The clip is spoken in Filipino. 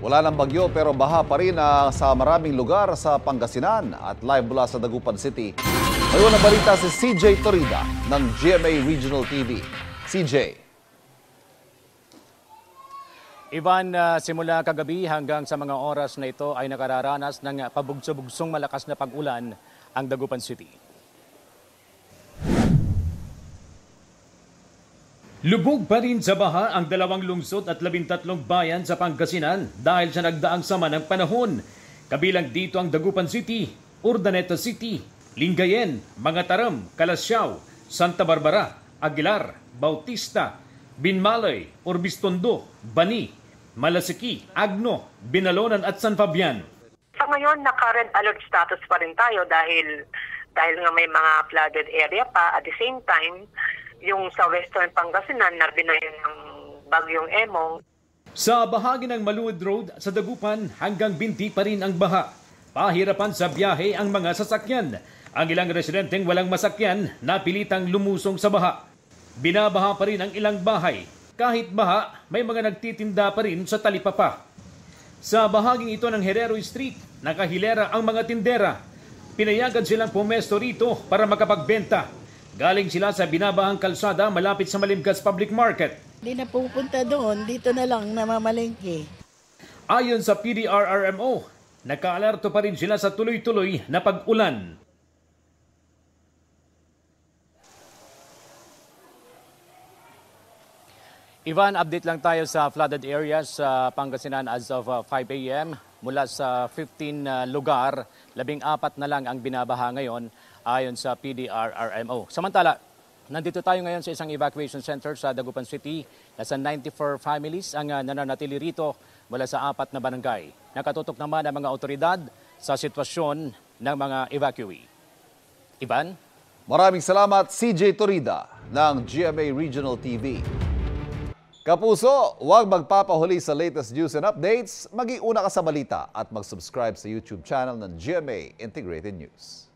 Wala ng bagyo pero baha pa rin sa maraming lugar sa Pangasinan at live mula sa Dagupan City. Ngayon ang balita si CJ Torida ng GMA Regional TV. CJ. Ivan, simula kagabi hanggang sa mga oras na ito ay nakararanas ng pabugso-bugsong malakas na pag-ulan ang Dagupan City. Lubog pa rin sa baha ang 2 lungsod at 13 bayan sa Pangasinan dahil sa nagdaang sama ng panahon. Kabilang dito ang Dagupan City, Urdaneta City, Lingayen, Mangatarem, Calasiao, Santa Barbara, Aguilar, Bautista, Binmalay, Orbistondo, Bani, Malasiki, Agno, Binalonan at San Fabian. Sa ngayon, naka-red alert status pa rin tayo dahil nga may mga flooded area pa. At the same time, yung sa Western Pangasinan, nabinayin ng Bagyong Emong. Sa bahagi ng Maluwid Road sa Dagupan, hanggang Binti pa rin ang baha. Pahirapan sa biyahe ang mga sasakyan. Ang ilang residenteng walang masakyan napilitang lumusong sa baha. Binabaha pa rin ang ilang bahay. Kahit baha, may mga nagtitinda pa rin sa talipapa. Sa bahaging ito ng Herero Street, nakahilera ang mga tindera. Pinayagan silang pumesto rito para makapagbenta. Galing sila sa binabahang kalsada malapit sa Malimgas Public Market. Hindi na pupunta doon, dito na lang namamalengke. Ayon sa PDRRMO, nakaalerto pa rin sila sa tuloy-tuloy na pag-ulan. Ivan, update lang tayo sa flooded areas sa Pangasinan as of 5 a.m. Mula sa 15 lugar, 14 na lang ang binabaha ngayon ayon sa PDRRMO. Samantala, nandito tayo ngayon sa isang evacuation center sa Dagupan City. Nasa 94 families ang nananatili rito mula sa 4 na barangay. Nakatutok naman ang mga otoridad sa sitwasyon ng mga evacuee. Ivan? Maraming salamat CJ Torida ng GMA Regional TV. Kapuso, huwag magpapahuli sa latest news and updates. Mag-iuna ka sa balita at mag-subscribe sa YouTube channel ng GMA Integrated News.